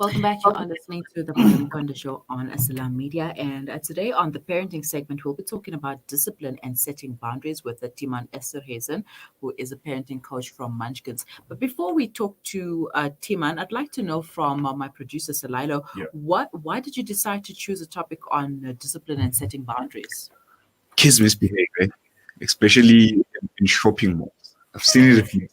Welcome back. You are listening to the Paul Mkondo Show on Assalam Media. And today on the parenting segment, we'll be talking about discipline and setting boundaries with Timan Esterhazen, who is a parenting coach from Munchkins. But before we talk to Timan, I'd like to know from my producer, Salilo, why did you decide to choose a topic on discipline and setting boundaries? Kids misbehave, right? Especially in shopping malls. I've seen it a few times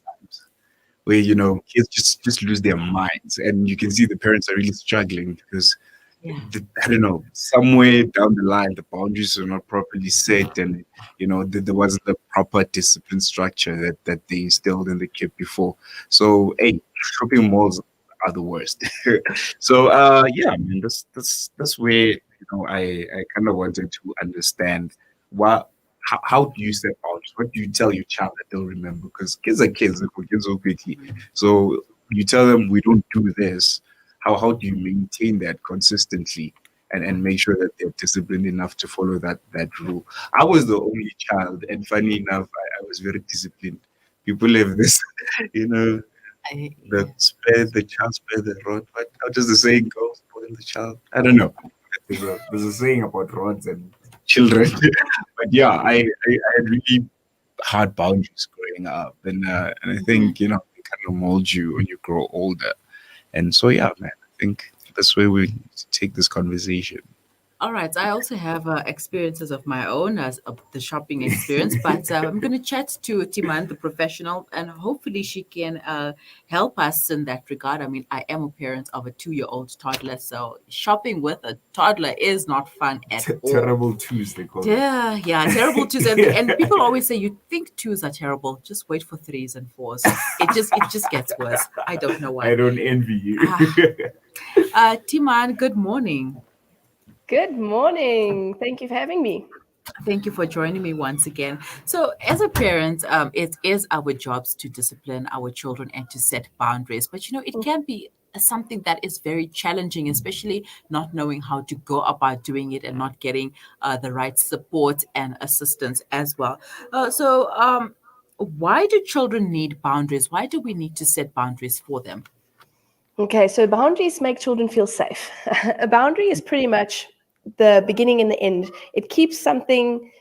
where, kids just lose their minds. And you can see the parents are really struggling because, I don't know, somewhere down the line, the boundaries are not properly set. And, there wasn't the proper discipline structure that they instilled in the kid before. So, hey, shopping malls are the worst. So, man, that's where, I kind of wanted to understand how do you set boundaries? What do you tell your child that they'll remember? Because kids are kids, they forget so quickly. So you tell them we don't do this. How do you maintain that consistently and make sure that they're disciplined enough to follow that rule? I was the only child, and funny enough, I was very disciplined. People have this, the child spare the rod. How does the saying go? Spoil the child. I don't know. There's a saying about rods and children. But yeah, I had really hard boundaries growing up, and I think they kind of mold you when you grow older. And so yeah, man, I think that's where we take this conversation. All right. I also have experiences of my own as the shopping experience, but I'm going to chat to Timan, the professional, and hopefully she can help us in that regard. I mean, I am a parent of a 2-year-old toddler, so shopping with a toddler is not fun at all. Terrible twos, they call it. Yeah, terrible twos. And people always say, you think twos are terrible, just wait for threes and fours. It just gets worse. I don't know why. I don't envy you. Timan, good morning. Good morning. Thank you for having me. Thank you for joining me once again. So as a parent, it is our jobs to discipline our children and to set boundaries. But, it can be something that is very challenging, especially not knowing how to go about doing it and not getting the right support and assistance as well. So why do children need boundaries? Why do we need to set boundaries for them? Okay, so boundaries make children feel safe. A boundary is pretty much the beginning and the end. It keeps something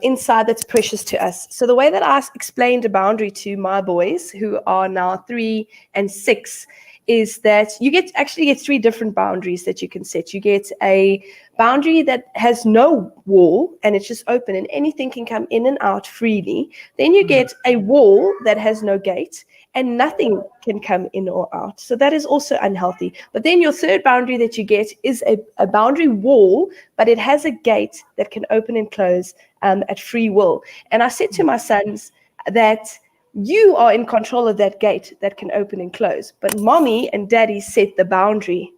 inside that's precious to us. So the way that I explained a boundary to my boys, who are now 3 and 6, is that you actually get 3 different boundaries that you can set. You get a boundary that has no wall and it's just open and anything can come in and out freely. Then you get a wall that has no gate and nothing can come in or out. So that is also unhealthy. But then your third boundary that you get is a boundary wall, but it has a gate that can open and close at free will. And I said to my sons that you are in control of that gate that can open and close, but mommy and daddy set the boundary,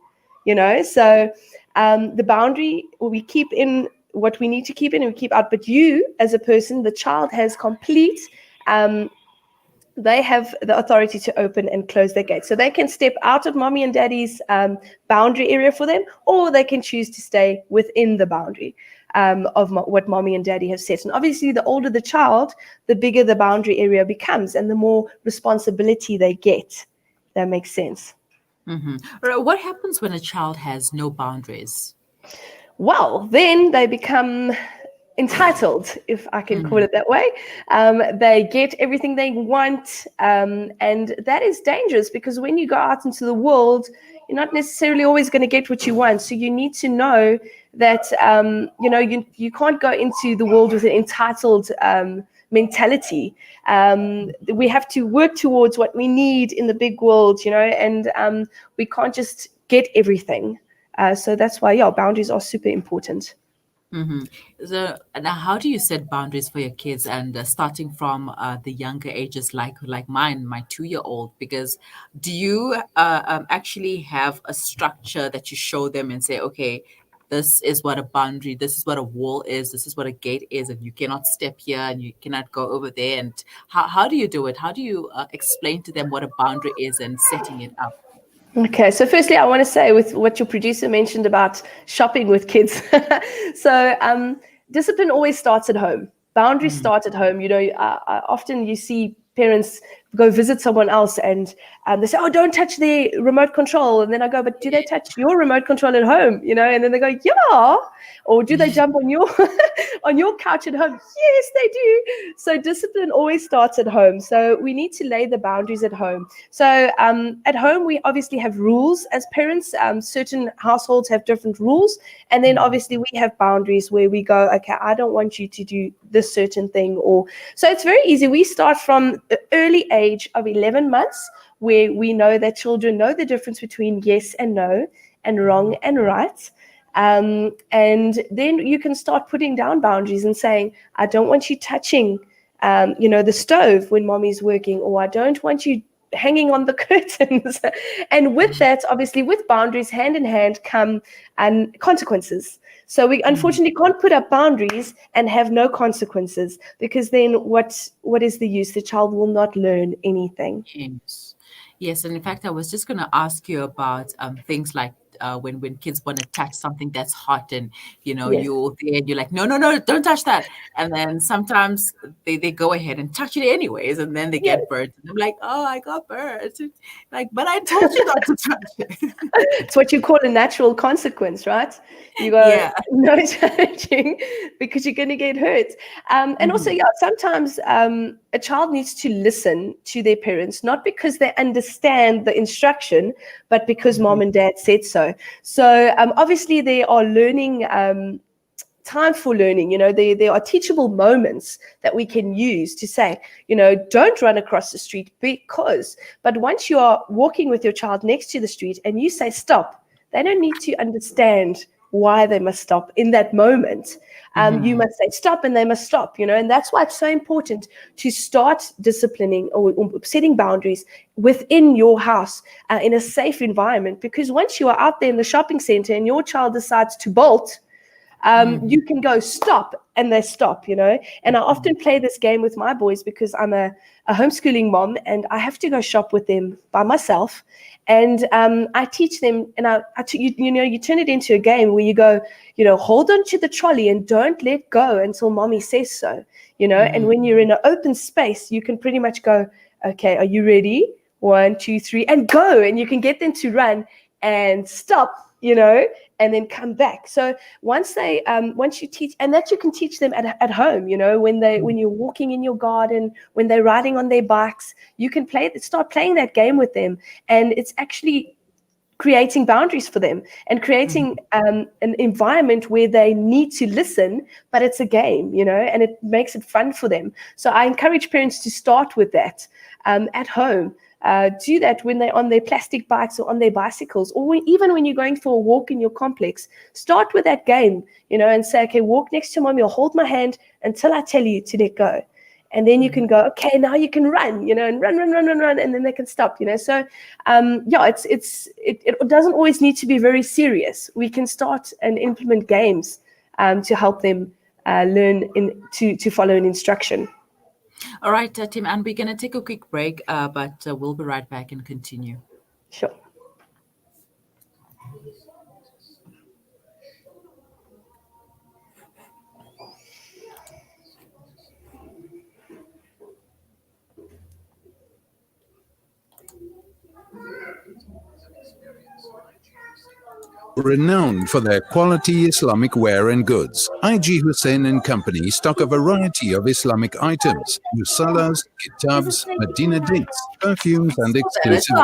So the boundary, we keep in what we need to keep in and we keep out. But you, as a person, the child has complete they have the authority to open and close their gate. So they can step out of mommy and daddy's boundary area for them, or they can choose to stay within the boundary of what mommy and daddy have set. And obviously, the older the child, the bigger the boundary area becomes and the more responsibility they get. That makes sense. Mm-hmm. What happens when a child has no boundaries? Well, then they become entitled, if I can call it that way. They get everything they want, and that is dangerous because when you go out into the world, you're not necessarily always going to get what you want. So you need to know that you can't go into the world with an entitled mentality. We have to work towards what we need in the big world, and we can't just get everything. So that's why, boundaries are super important. Mm-hmm. So now, how do you set boundaries for your kids, and starting from the younger ages, like mine, my 2-year-old? Because do you actually have a structure that you show them and say, okay, this is what a boundary, this is what a wall is, this is what a gate is, and you cannot step here and you cannot go over there? And how do you do it? How do you explain to them what a boundary is and setting it up? Okay, so firstly, I want to say with what your producer mentioned about shopping with kids. So discipline always starts at home. Boundaries start at home. Often you see parents go visit someone else and they say, oh, don't touch the remote control. And then I go, but do they touch your remote control at home? You know, and then they go, yeah. Or do they jump on your on your couch at home? Yes, they do. So discipline always starts at home. So we need to lay the boundaries at home. So at home, we obviously have rules as parents. Certain households have different rules. And then obviously we have boundaries where we go, okay, I don't want you to do this certain thing. Or so it's very easy. We start from the early age of 11 months, where we know that children know the difference between yes and no and wrong and right. And then you can start putting down boundaries and saying, I don't want you touching, the stove when mommy's working, or I don't want you hanging on the curtains. And with that, obviously, with boundaries, hand in hand come consequences. So we unfortunately can't put up boundaries and have no consequences, because then what is the use? The child will not learn anything. Yes, and in fact, I was just going to ask you about things like when kids want to touch something that's hot, and Yes. you're there and you're like, no, don't touch that. And then sometimes they go ahead and touch it anyways, and then they get burnt. And I'm like, oh, I got burnt. Like, but I told you not to touch it. It's what you call a natural consequence, right? You go, no touching, because you're going to get hurt. And also, sometimes a child needs to listen to their parents, not because they understand the instruction, but because mom and dad said so. So obviously there are learning, time for learning. There are teachable moments that we can use to say, don't run across the street but once you are walking with your child next to the street and you say stop, they don't need to understand why they must stop in that moment. You must say stop and they must stop, and that's why it's so important to start disciplining or setting boundaries within your house in a safe environment, because once you are out there in the shopping center and your child decides to bolt, you can go stop and they stop, and I often play this game with my boys because I'm a homeschooling mom and I have to go shop with them by myself. And I teach them, and you turn it into a game where you go, hold on to the trolley and don't let go until mommy says so, and when you're in an open space, you can pretty much go, okay, are you ready? 1, 2, 3, and go. And you can get them to run and stop, and then come back. So once you teach, and that you can teach them at home, when you're walking in your garden, when they're riding on their bikes, you can start playing that game with them. And it's actually creating boundaries for them and creating an environment where they need to listen, but it's a game, and it makes it fun for them. So I encourage parents to start with that at home. Do that when they're on their plastic bikes or on their bicycles, or even when you're going for a walk in your complex. Start with that game, and say, okay, walk next to mommy or hold my hand until I tell you to let go. And then you can go, okay, now you can run, and run, and then they can stop, So, it doesn't always need to be very serious. We can start and implement games to help them learn to follow an instruction. All right, Tim, and we're going to take a quick break, but we'll be right back and continue. Sure. Renowned for their quality Islamic wear and goods, IG Hussein and Company stock a variety of Islamic items, musallas, kitabs, Medina dates, perfumes, and exclusive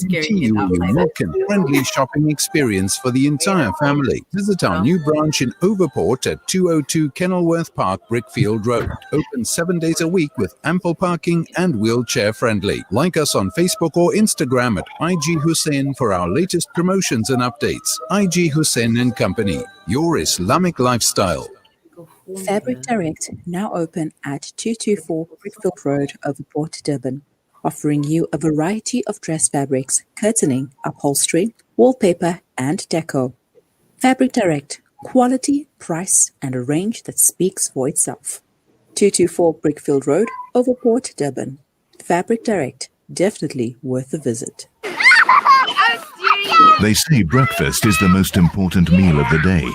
continue a unique and friendly shopping experience for the entire family. Visit our new branch in Overport at 202 Kenilworth Park, Brickfield Road. Open 7 days a week with ample parking and wheelchair friendly. Like us on Facebook or Instagram at IG Hussein for our latest promotions and updates. IG Hussein and Company, your Islamic lifestyle. Fabric Direct, now open at 224 Brickfield Road, Overport, Durban, offering you a variety of dress fabrics, curtaining, upholstery, wallpaper, and deco. Fabric Direct, quality, price, and a range that speaks for itself. 224 Brickfield Road, Overport, Durban. Fabric Direct, definitely worth a visit. They say breakfast is the most important meal of the day,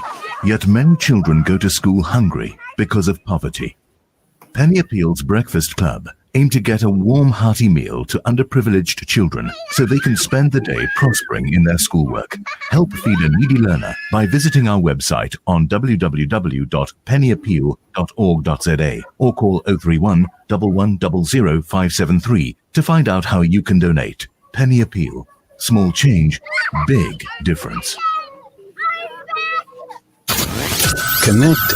yet many children go to school hungry because of poverty. Penny Appeal's Breakfast Club aim to get a warm, hearty meal to underprivileged children so they can spend the day prospering in their schoolwork. Help feed a needy learner by visiting our website on www.pennyappeal.org.za or call 031 1100 573 to find out how you can donate. Penny Appeal. Small change, big difference. Connect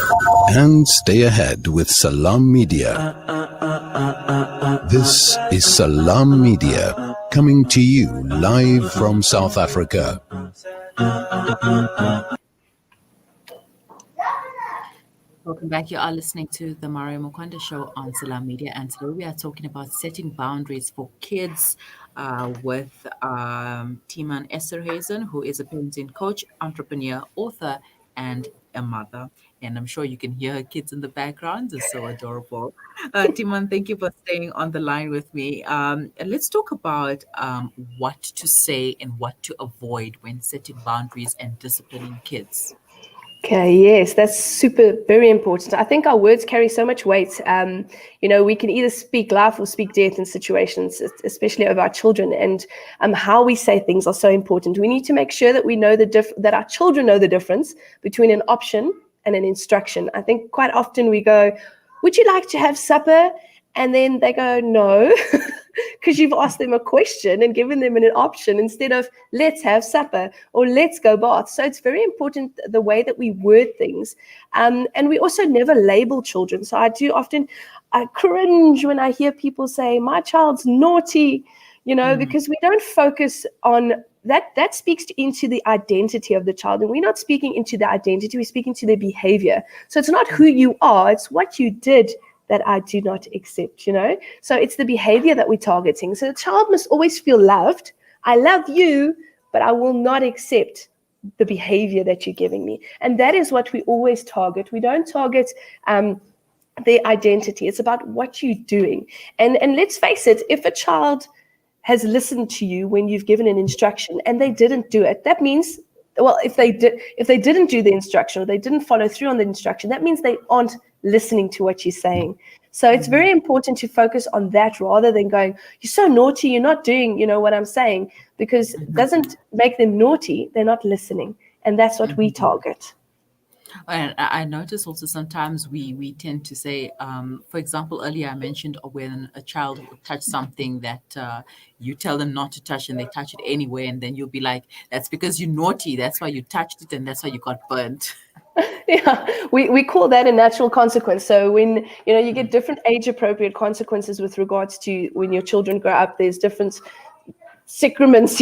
and stay ahead with Salam Media. This is Salam Media, coming to you live from South Africa. Welcome back. You are listening to the Mario Mokwanda Show on Salam Media, and today we are talking about setting boundaries for kids with Timan Esterhazen, who is a parenting coach, entrepreneur, author, and a mother. And I'm sure you can hear her kids in the background. They're so adorable. Timan, thank you for staying on the line with me. And let's talk about what to say and what to avoid when setting boundaries and disciplining kids. Okay, yes, that's very important. I think our words carry so much weight. We can either speak life or speak death in situations, especially over our children. And how we say things are so important. We need to make sure that we know that our children know the difference between an option and an instruction. I think quite often we go, "Would you like to have supper?" And then they go, "No," because you've asked them a question and given them an option instead of "let's have supper" or "let's go bath." So it's very important the way that we word things. And we also never label children. So I cringe when I hear people say, "My child's naughty," because we don't focus on that. That speaks into the identity of the child. And we're not speaking into the identity, we're speaking to their behavior. So it's not who you are, it's what you did that I do not accept, So it's the behavior that we're targeting. So the child must always feel loved. I love you, but I will not accept the behavior that you're giving me. And that is what we always target. We don't target their identity. It's about what you're doing. And let's face it, if a child has listened to you when you've given an instruction and they didn't do it, that means, well, if they didn't do the instruction or they didn't follow through on the instruction, that means they aren't listening to what you're saying. So it's very important to focus on that rather than going, "You're so naughty, you're not doing, what I'm saying," because it doesn't make them naughty. They're not listening. And that's what we target. And I notice also sometimes we tend to say, for example, earlier I mentioned when a child will touch something that you tell them not to touch and they touch it anyway, and then you'll be like, "That's because you're naughty. That's why you touched it, and that's why you got burnt." Yeah, we call that a natural consequence. So when you get different age appropriate consequences with regards to when your children grow up, there's different sacraments,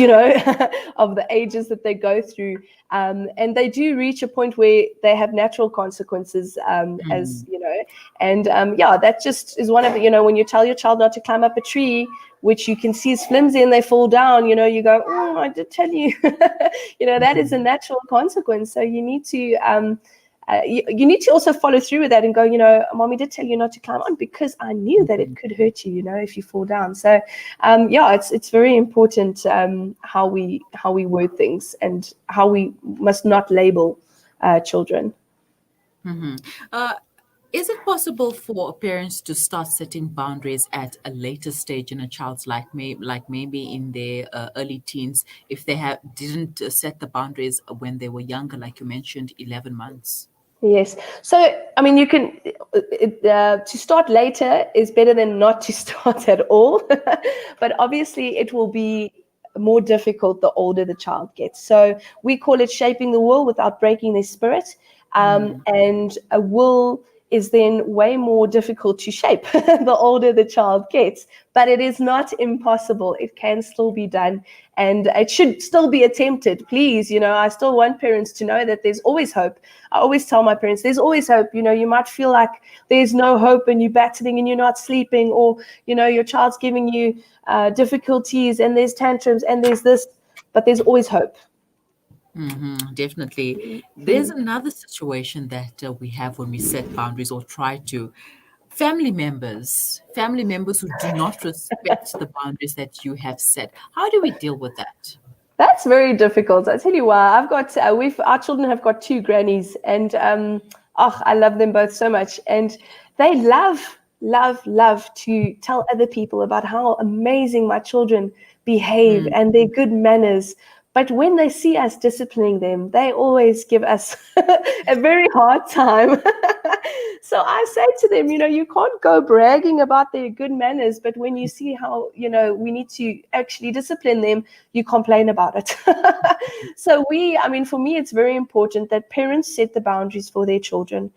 of the ages that they go through. And they do reach a point where they have natural consequences, that just is one of when you tell your child not to climb up a tree, which you can see is flimsy and they fall down, you go, "Oh, I did tell you," that is a natural consequence. So you need to, you need to also follow through with that and go, "Mommy did tell you not to climb on because I knew that it could hurt you, if you fall down." So, it's very important how we word things and how we must not label children. Is it possible for parents to start setting boundaries at a later stage in a child's life, maybe in their early teens, if they didn't set the boundaries when they were younger, like you mentioned, 11 months? Yes. So, you can, to start later is better than not to start at all. But obviously it will be more difficult the older the child gets. So we call it shaping the will without breaking their spirit. And a will is then way more difficult to shape the older the child gets. But it is not impossible. It can still be done. And it should still be attempted. Please, I still want parents to know that there's always hope. I always tell my parents, there's always hope. You might feel like there's no hope and you're battling and you're not sleeping, or, your child's giving you difficulties and there's tantrums and there's this, but there's always hope. Definitely. There's another situation that we have when we set boundaries or try to. Family members who do not respect the boundaries that you have set. How do we deal with that? That's very difficult. I tell you why. I've got our children have got 2 grannies, and I love them both so much, and they love love to tell other people about how amazing my children behave and their good manners. But when they see us disciplining them, they always give us a very hard time. So I say to them, you can't go bragging about their good manners, but when you see how, we need to actually discipline them, you complain about it. So for me, it's very important that parents set the boundaries for their children.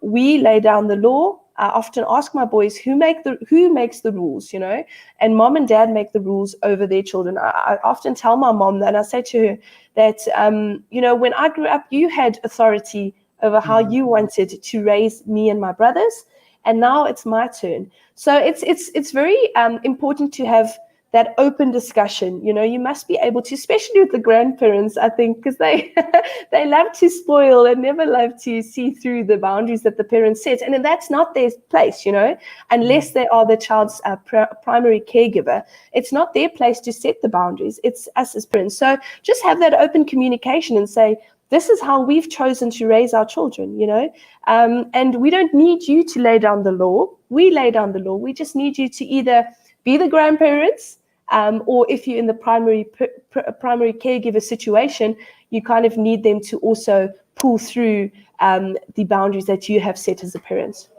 We lay down the law. I often ask my boys who makes the rules, and mom and dad make the rules over their children. I often tell my mom that, and I say to her that, when I grew up, you had authority over how you wanted to raise me and my brothers, and now it's my turn. So it's very important to have that open discussion. You must be able to, especially with the grandparents, I think, because they they love to spoil and never love to see through the boundaries that the parents set. And that's not their place, unless they are the child's primary caregiver. It's not their place to set the boundaries. It's us as parents. So just have that open communication and say, this is how we've chosen to raise our children, and we don't need you to lay down the law. We lay down the law. We just need you to either be the grandparents, or if you're in the primary caregiver situation, you kind of need them to also pull through the boundaries that you have set as a parent.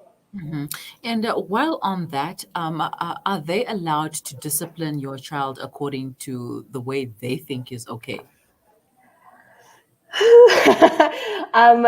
And while on that, are they allowed to discipline your child according to the way they think is okay? From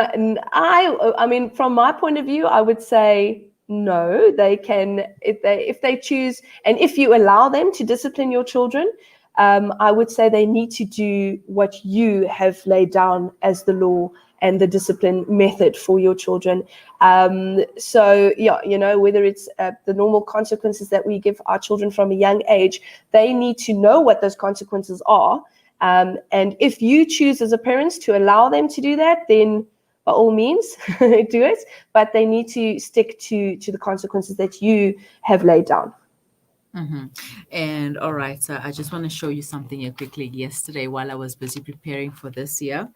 my point of view, I would say no. They can, if they choose, and if you allow them to discipline your children, I would say they need to do what you have laid down as the law and the discipline method for your children. So whether it's the normal consequences that we give our children from a young age, they need to know what those consequences are. And if you choose as a parent to allow them to do that, then by all means do it. But they need to stick to the consequences that you have laid down. And all right, so I just want to show you something here quickly. Yesterday, while I was busy preparing for this year,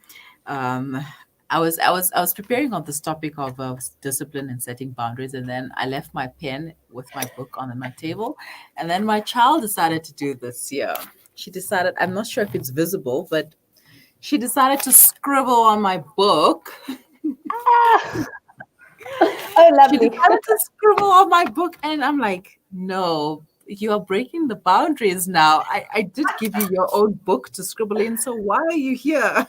I was preparing on this topic of discipline and setting boundaries, and then I left my pen with my book on my table, and then my child decided to do this here. She decided, I'm not sure if it's visible, but she decided to scribble on my book. Oh, lovely. She decided to scribble on my book, and I'm like, no, you are breaking the boundaries now. I did give you your own book to scribble in, so why are you here?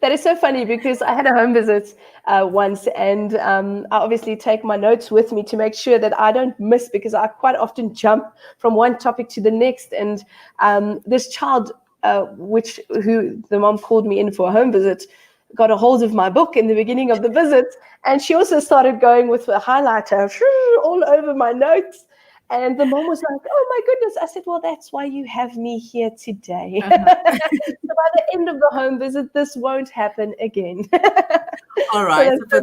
That is so funny because I had a home visit once, and I obviously take my notes with me to make sure that I don't miss, because I quite often jump from one topic to the next. And this child, who the mom called me in for a home visit, got a hold of my book in the beginning of the visit, and she also started going with a highlighter all over my notes. And the mom was like, oh, my goodness. I said, well, that's why you have me here today. So by the end of the home visit, this won't happen again. All right. So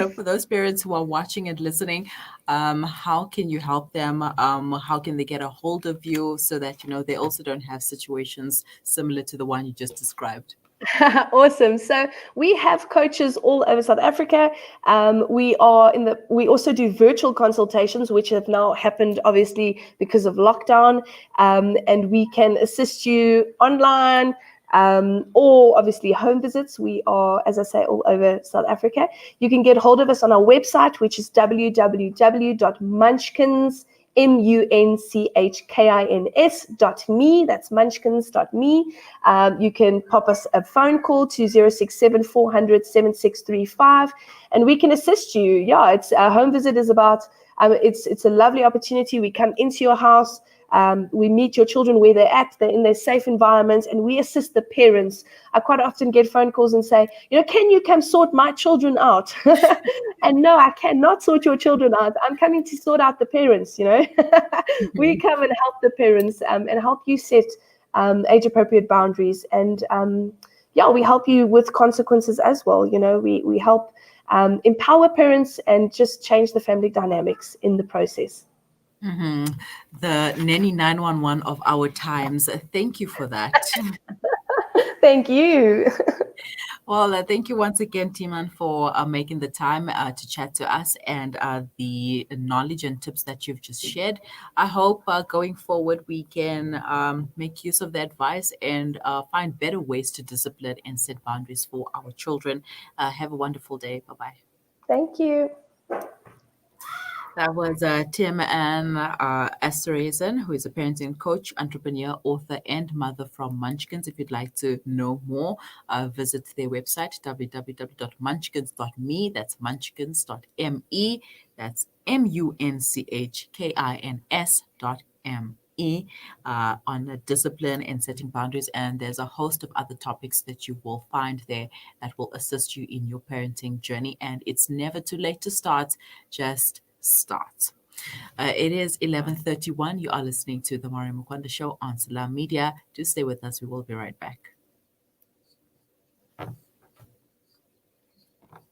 for those parents who are watching and listening, how can you help them? How can they get a hold of you so that, they also don't have situations similar to the one you just described? Awesome. So we have coaches all over South Africa. We also do virtual consultations, which have now happened obviously because of lockdown. And we can assist you online, or obviously home visits. We are, as I say, all over South Africa. You can get hold of us on our website, which is www.munchkins.me. Munchkins.me. That's munchkins.me. You can pop us a phone call to 067 400 7635, and we can assist you. Yeah, it's a home visit is about. It's a lovely opportunity. We come into your house. We meet your children where they're at. They're in their safe environment, and we assist the parents. I quite often get phone calls and say, can you come sort my children out? And no, I cannot sort your children out. I'm coming to sort out the parents, We come and help the parents and help you set age-appropriate boundaries. And we help you with consequences as well. We help empower parents and just change the family dynamics in the process. The Nanny 911 of our times. Thank you for that. Thank you. Well, thank you once again, Timan, for making the time to chat to us and the knowledge and tips that you've just shared. I hope going forward we can make use of the advice and find better ways to discipline and set boundaries for our children. Have a wonderful day. Bye bye. Thank you. That was Tim and Esther, who is a parenting coach, entrepreneur, author, and mother from Munchkins. If you'd like to know more, visit their website, www.munchkins.me. That's munchkins.me. That's munchkins.me. On discipline and setting boundaries. And there's a host of other topics that you will find there that will assist you in your parenting journey. And it's never too late to start. Just start. It is 11:31. You are listening to the Maureen Mukwanda Show on Salam Media. Do stay with us. We will be right back.